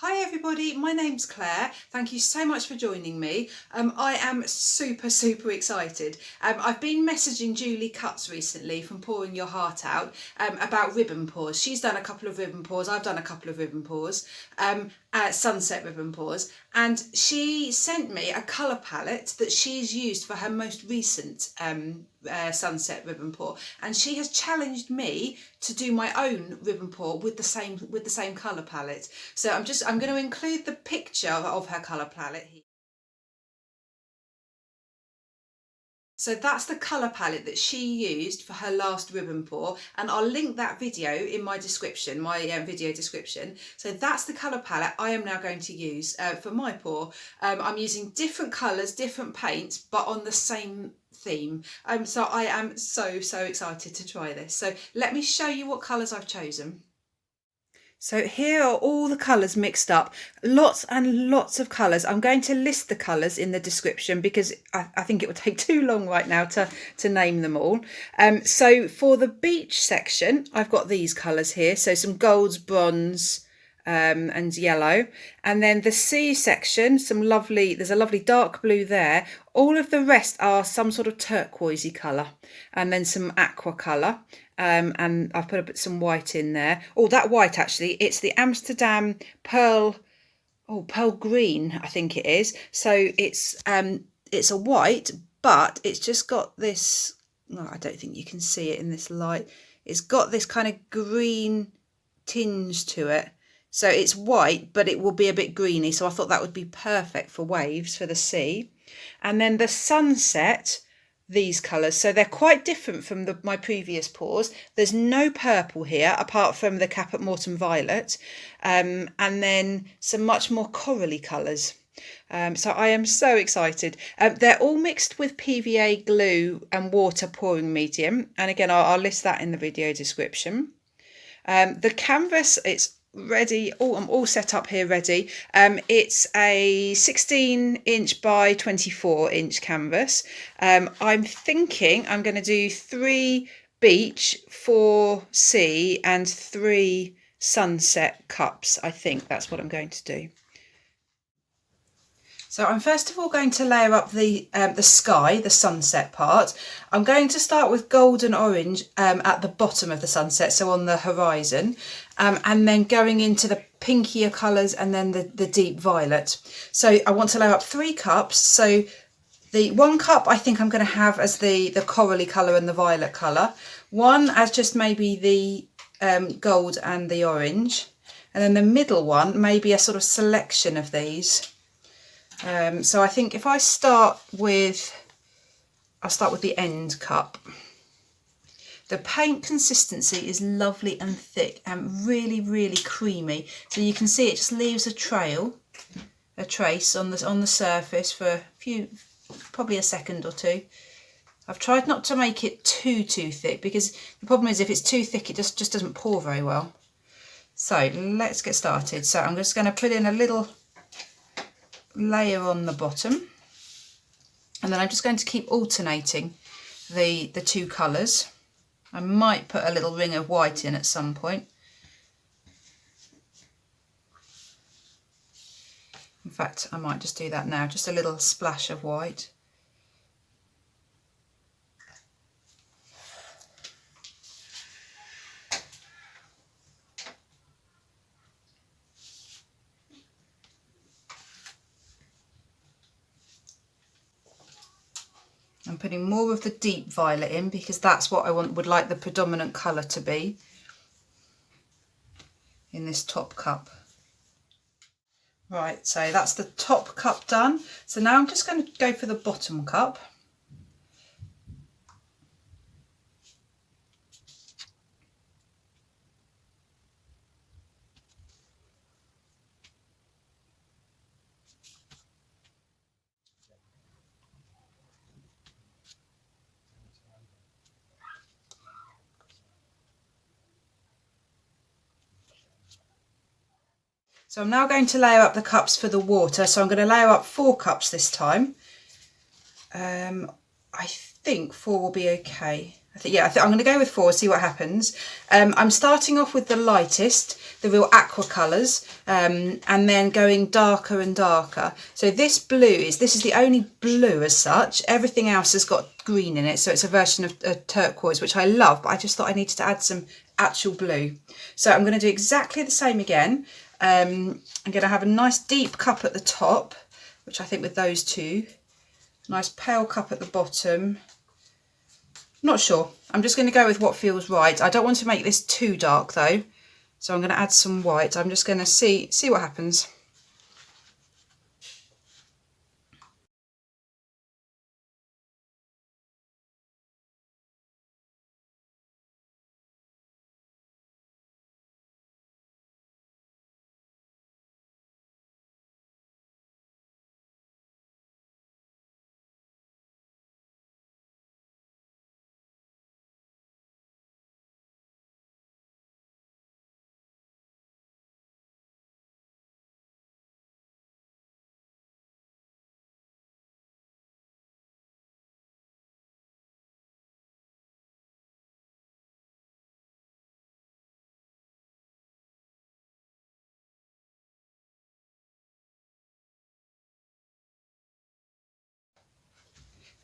Hi everybody, my name's Claire. Thank you so much for joining me. I am super excited. I've been messaging Julie Cutt recently from Pouring Your Heart Out about ribbon pours. She's done a couple of ribbon pours, I've done a couple of ribbon pours, sunset ribbon pours, and she sent me a colour palette that she's used for her most recent sunset ribbon pour, and she has challenged me to do my own ribbon pour with the same colour palette. So I'm going to include the picture of her colour palette here. So that's the colour palette that she used for her last ribbon pour, and I'll link that video in my description, my video description. So that's the colour palette I am now going to use for my pour. I'm using different colours, different paints, but on the same theme. So I am so excited to try this. So let me show you what colours I've chosen. So here are all the colours mixed up, lots and lots of colours. I'm going to list the colours in the description because I think it would take too long right now to name them all. So for the beach section, I've got these colours here. So some golds, bronze, and yellow. And then the sea section, there's a lovely dark blue there. All of the rest are some sort of turquoisey colour, and then some aqua colour. And I've put a bit some white in there. Oh, that white actually, it's the Amsterdam pearl green, I think it is. So it's a white, but it's just got this, I don't think you can see it in this light. It's got this kind of green tinge to it. So it's white, but it will be a bit greeny. So I thought that would be perfect for waves, for the sea. And then the sunset, these colours, so they're quite different from my previous pours. There's no purple here apart from the Caput Mortuum violet, and then some much more corally colours. So I am so excited. They're all mixed with PVA glue and water pouring medium, and again I'll list that in the video description. The canvas, it's ready. I'm all set up here ready. It's a 16" by 24" canvas. I'm thinking I'm going to do 3 beach, 4 sea and 3 sunset cups. I think that's what I'm going to do. So I'm first of all going to layer up the sky, the sunset part. I'm going to start with golden orange at the bottom of the sunset, so on the horizon, and then going into the pinkier colours and then the deep violet. So I want to layer up 3 cups. So the 1 cup I think I'm going to have as the corally colour and the violet colour. 1 as just maybe the gold and the orange. And then the middle one, maybe a sort of selection of these. So I think if I'll start with the end cup. The paint consistency is lovely and thick and really creamy. So you can see it just leaves a trace on the surface for probably a second or 2. I've tried not to make it too thick, because the problem is if it's too thick it just doesn't pour very well. So let's get started. So I'm just going to put in a little layer on the bottom, and then I'm just going to keep alternating the 2 colours. I might put a little ring of white in at some point. In fact, I might just do that now, just a little splash of white. I'm putting more of the deep violet in because that's what I would like the predominant colour to be in this top cup. Right, so that's the top cup done. So now I'm just going to go for the bottom cup. So I'm now going to layer up the cups for the water. So I'm going to layer up 4 cups this time. I think 4 will be okay. I'm going to go with 4, see what happens. I'm starting off with the lightest, the real aqua colours, and then going darker and darker. So this is the only blue as such. Everything else has got green in it, so it's a version of turquoise, which I love, but I just thought I needed to add some actual blue. So I'm going to do exactly the same again. I'm going to have a nice deep cup at the top, which I think with those two, nice pale cup at the bottom. Not sure. I'm just going to go with what feels right. I don't want to make this too dark though, so I'm going to add some white. I'm just going to see what happens.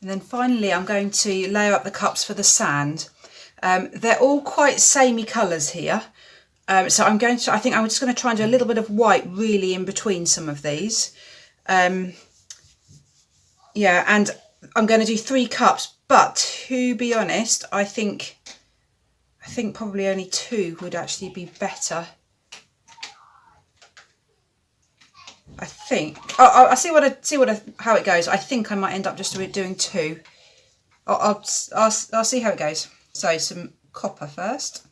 And then finally I'm going to layer up the cups for the sand. They're all quite samey colours here. So I think I'm just going to try and do a little bit of white really in between some of these. Yeah, and I'm going to do 3 cups, but to be honest, I think probably only 2 would actually be better. I think. I'll see how it goes. I think I might end up just doing 2. I'll see how it goes. So some copper first.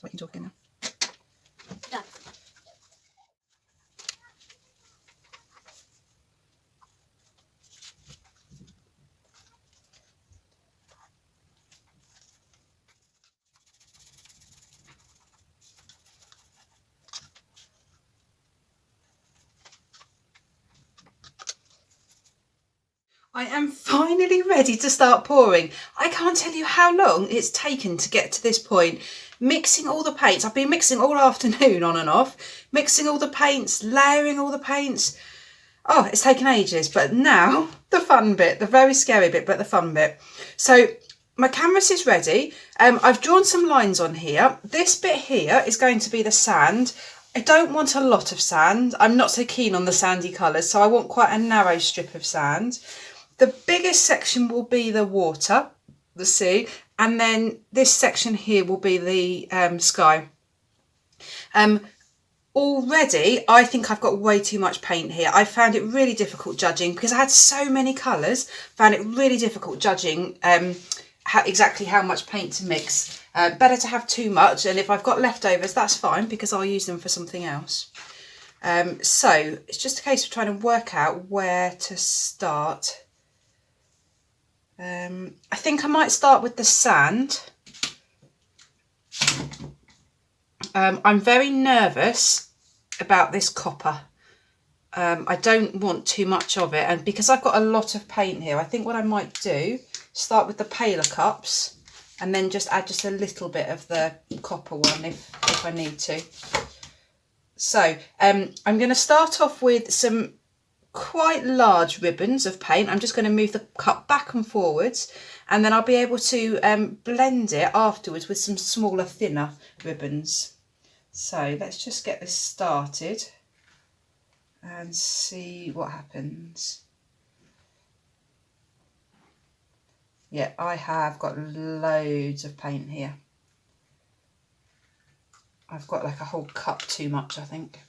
What are you talking now? Done. I am finally ready to start pouring. I can't tell you how long it's taken to get to this point. Mixing all the paints. I've been mixing all afternoon on and off. Mixing all the paints, layering all the paints. Oh, it's taken ages, but now the fun bit, the very scary bit, but the fun bit. So my canvas is ready. I've drawn some lines on here. This bit here is going to be the sand. I don't want a lot of sand. I'm not so keen on the sandy colours, so I want quite a narrow strip of sand. The biggest section will be the water, the sea, and then this section here will be the sky. Already, I think I've got way too much paint here. I found it really difficult judging because I had so many colours. Found it really difficult judging exactly how much paint to mix. Better to have too much, and if I've got leftovers, that's fine because I'll use them for something else. So it's just a case of trying to work out where to start. I think I might start with the sand. I'm very nervous about this copper. I don't want too much of it, and because I've got a lot of paint here, I think what I might do, start with the paler cups and then just add just a little bit of the copper one if I need to. So I'm going to start off with some quite large ribbons of paint. I'm just going to move the cup back and forwards, and then I'll be able to blend it afterwards with some smaller, thinner ribbons. So let's just get this started and see what happens. Yeah, I have got loads of paint here. I've got like a whole cup too much, I think.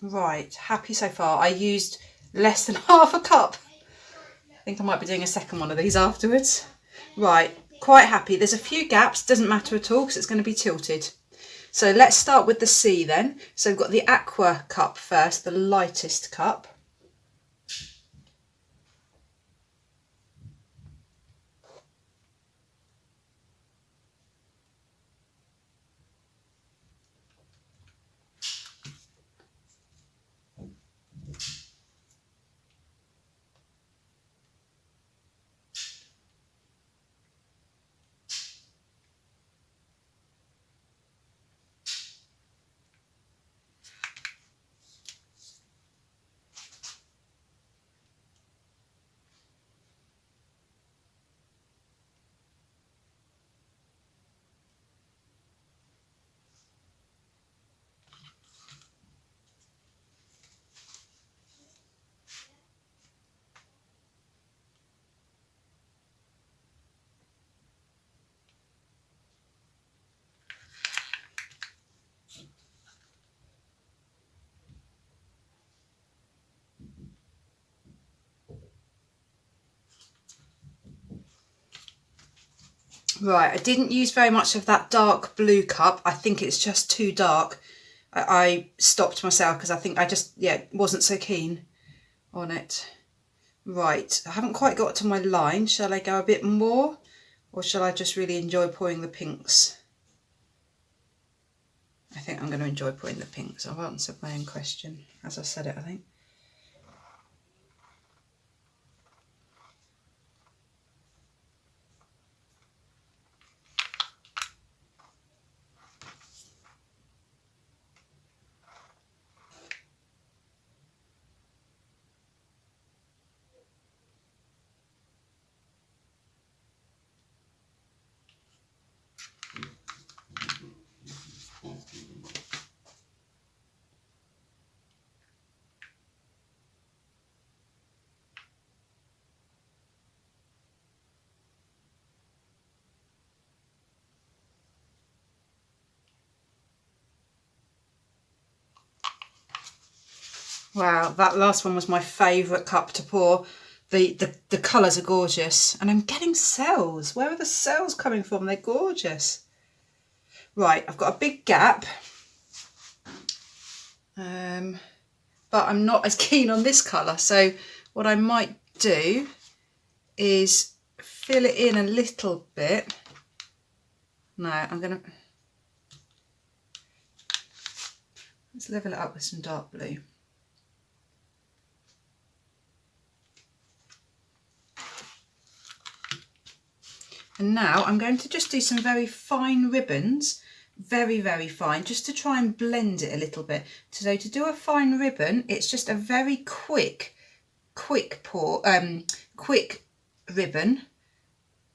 Right, happy so far. I used less than half a cup. I think I might be doing a second one of these afterwards. Right, quite happy. There's a few gaps, doesn't matter at all because it's going to be tilted. So let's start with the C then. So we've got the aqua cup first, the lightest cup. Right, I didn't use very much of that dark blue cup. I think it's just too dark. I stopped myself because I think I just, wasn't so keen on it. Right, I haven't quite got to my line. Shall I go a bit more or shall I just really enjoy pouring the pinks? I think I'm going to enjoy pouring the pinks. I've answered my own question as I said it, I think. Wow, that last one was my favourite cup to pour. The colours are gorgeous. And I'm getting cells. Where are the cells coming from? They're gorgeous. Right, I've got a big gap. But I'm not as keen on this colour. So what I might do is fill it in a little bit. No, I'm going to... Let's level it up with some dark blue. And now I'm going to just do some very fine ribbons, very, very fine, just to try and blend it a little bit. So to do a fine ribbon, it's just a very quick ribbon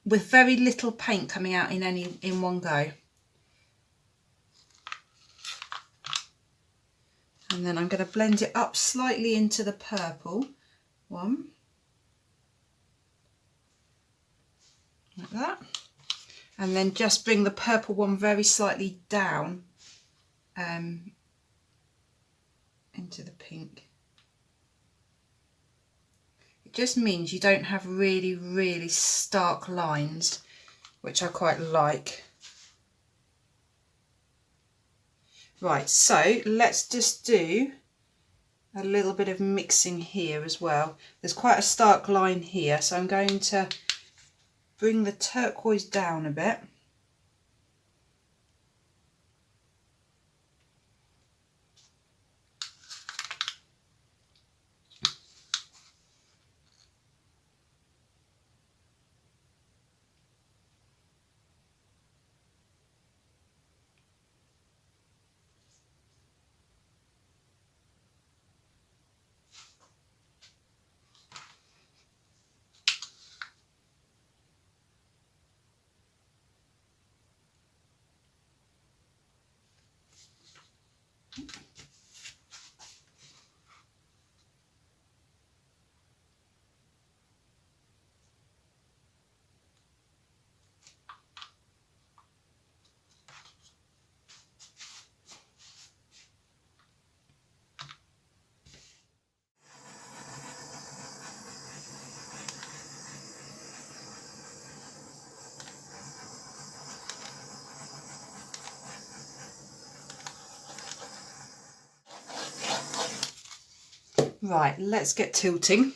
with very little paint coming out in one go. And then I'm going to blend it up slightly into the purple one. Like that, and then just bring the purple one very slightly down into the pink. It just means you don't have really, really stark lines, which I quite like. Right, so let's just do a little bit of mixing here as well. There's quite a stark line here, so I'm going to bring the turquoise down a bit. Right, let's get tilting.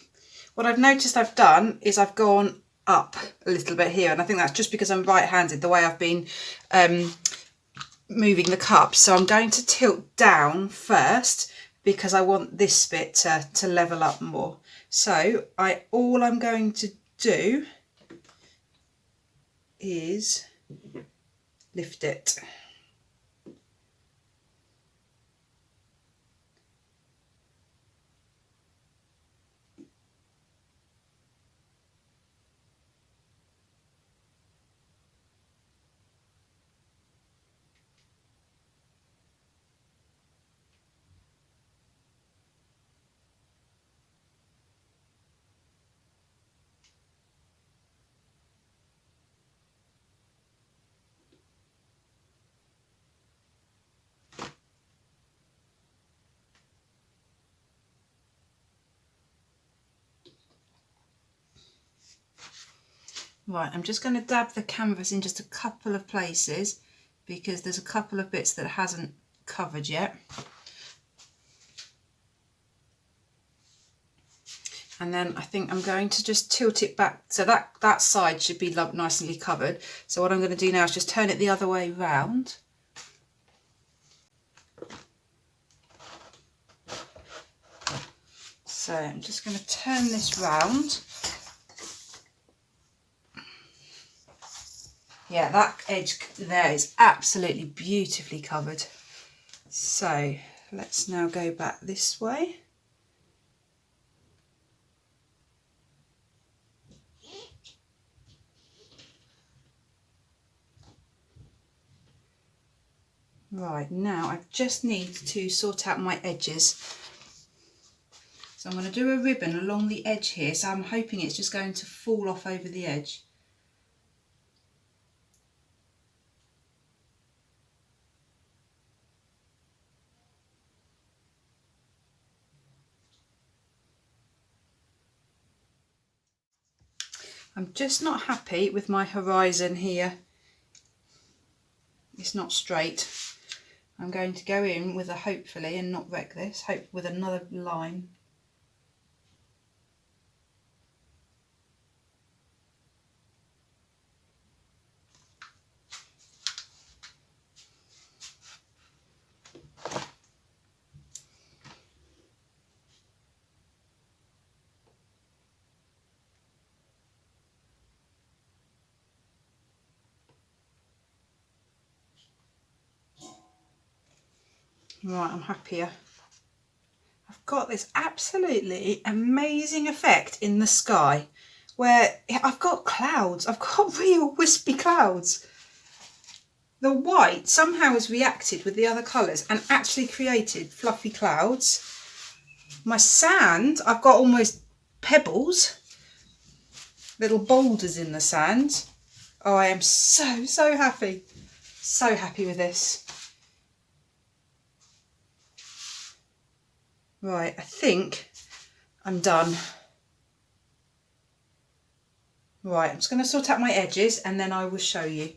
What I've noticed I've done is I've gone up a little bit here, and I think that's just because I'm right-handed, the way I've been moving the cup. So I'm going to tilt down first because I want this bit to level up more. So all I'm going to do is lift it. Right, I'm just going to dab the canvas in just a couple of places because there's a couple of bits that hasn't covered yet. And then I think I'm going to just tilt it back so that side should be nicely covered. So what I'm going to do now is just turn it the other way round. So I'm just going to turn this round. Yeah, that edge there is absolutely beautifully covered. So let's now go back this way. Right, now I just need to sort out my edges. So I'm going to do a ribbon along the edge here, so I'm hoping it's just going to fall off over the edge. I'm just not happy with my horizon here. It's not straight. I'm going to go in with a hopefully and not wreck this, hope with another line. Right, I'm happier. I've got this absolutely amazing effect in the sky where I've got clouds. I've got real wispy clouds. The white somehow has reacted with the other colours and actually created fluffy clouds. My sand, I've got almost pebbles, little boulders in the sand. Oh, I am so happy. So happy with this. Right, I think I'm done. Right, I'm just going to sort out my edges and then I will show you.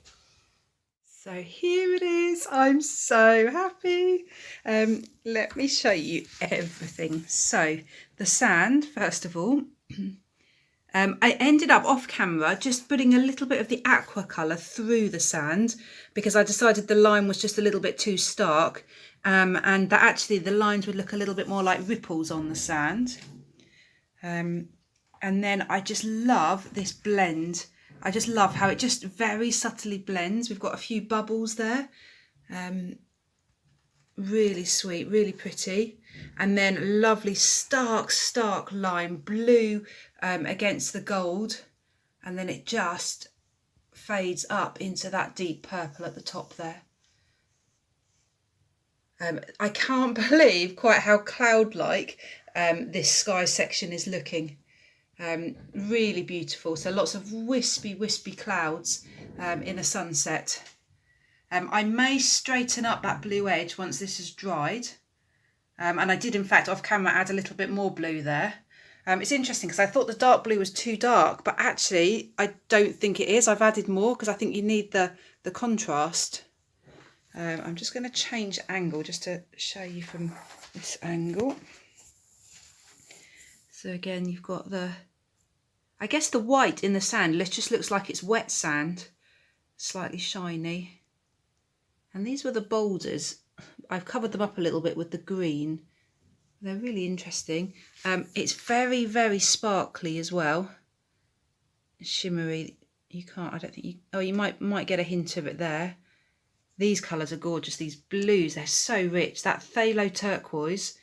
So here it is. I'm so happy. Let me show you everything. So the sand, first of all, I ended up off camera just putting a little bit of the aqua colour through the sand because I decided the line was just a little bit too stark. And that actually the lines would look a little bit more like ripples on the sand. And then I just love this blend. I just love how it just very subtly blends. We've got a few bubbles there. Really sweet, really pretty. And then lovely stark lime blue against the gold. And then it just fades up into that deep purple at the top there. I can't believe quite how cloud-like this sky section is looking. Really beautiful. So lots of wispy clouds in a sunset. I may straighten up that blue edge once this is dried. And I did, in fact, off camera add a little bit more blue there. It's interesting because I thought the dark blue was too dark, but actually I don't think it is. I've added more because I think you need the contrast. I'm just going to change angle just to show you from this angle. So again, you've got I guess the white in the sand just looks like it's wet sand, slightly shiny. And these were the boulders. I've covered them up a little bit with the green. They're really interesting. It's very, very sparkly as well. Shimmery. You can't, I don't think you, oh, you might get a hint of it there. These colours are gorgeous. These blues, they're so rich. That phthalo turquoise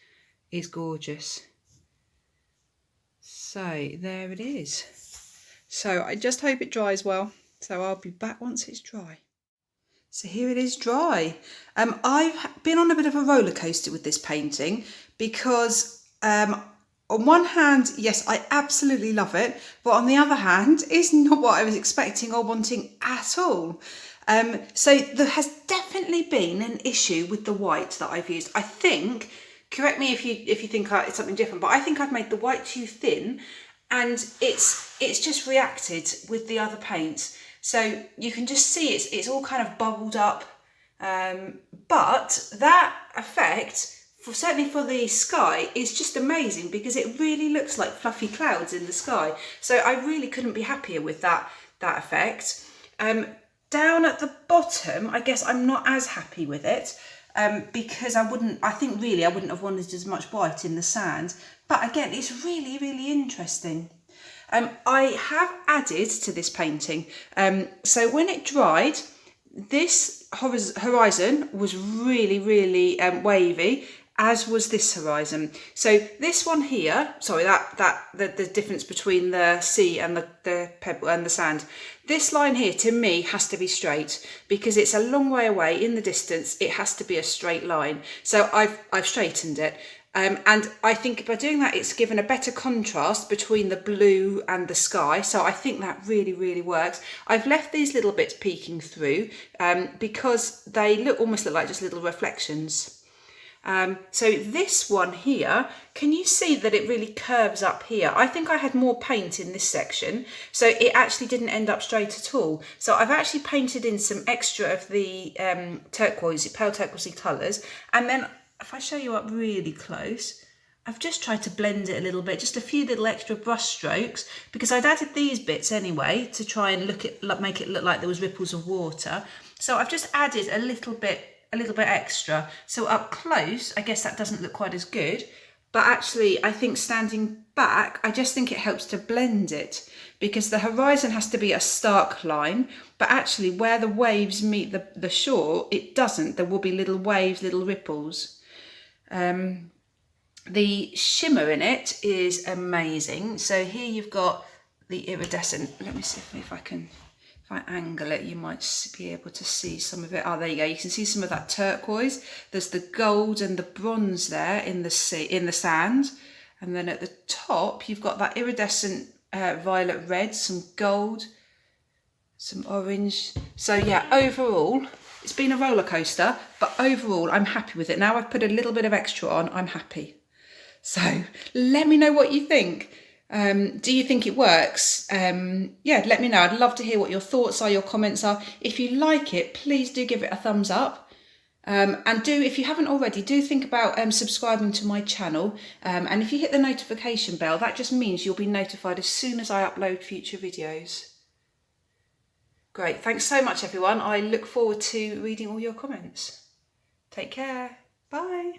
is gorgeous. So there it is. So I just hope it dries well. So I'll be back once it's dry. So here it is dry. I've been on a bit of a roller coaster with this painting because on one hand, yes, I absolutely love it, but on the other hand, it's not what I was expecting or wanting at all. So there has definitely been an issue with the white that I've used. I think, correct me if you think it's something different, but I think I've made the white too thin, and it's just reacted with the other paints. So you can just see it's all kind of bubbled up, but that effect, certainly for the sky, is just amazing because it really looks like fluffy clouds in the sky. So I really couldn't be happier with that effect. Down at the bottom, I guess I'm not as happy with it because I wouldn't have wanted as much white in the sand. But again, it's really, really interesting. I have added to this painting. So when it dried, this horizon was really, really wavy, as was this horizon. So this one here, sorry, the difference between the sea and the pebble and the sand. This line here, to me, has to be straight because it's a long way away in the distance. It has to be a straight line. So I've straightened it. And I think by doing that, it's given a better contrast between the blue and the sky. So I think that really, really works. I've left these little bits peeking through because they almost look like just little reflections. So this one here, can you see that it really curves up here? I think I had more paint in this section, so it actually didn't end up straight at all. So I've actually painted in some extra of the pale turquoisey colours, and then if I show you up really close, I've just tried to blend it a little bit, just a few little extra brush strokes, because I'd added these bits anyway to try and make it look like there was ripples of water. So I've just added a little bit extra. So up close, I guess that doesn't look quite as good, but actually I think standing back, I just think it helps to blend it because the horizon has to be a stark line, but actually where the waves meet the shore, it doesn't. There will be little waves, little ripples. The shimmer in it is amazing. So here you've got the iridescent. Let me see if I angle it, you might be able to see some of it. Oh, there you go. You can see some of that turquoise. There's the gold and the bronze there in the sand. And then at the top, you've got that iridescent violet red, some gold, some orange. So yeah, overall, it's been a roller coaster, but overall, I'm happy with it. Now I've put a little bit of extra on, I'm happy. So let me know what you think. Do you think it works? Yeah, let me know. I'd love to hear what your thoughts are, your comments are. If you like it, please do give it a thumbs up. And if you haven't already, do think about subscribing to my channel. And if you hit the notification bell, that just means you'll be notified as soon as I upload future videos. Great. Thanks so much, everyone. I look forward to reading all your comments. Take care. Bye.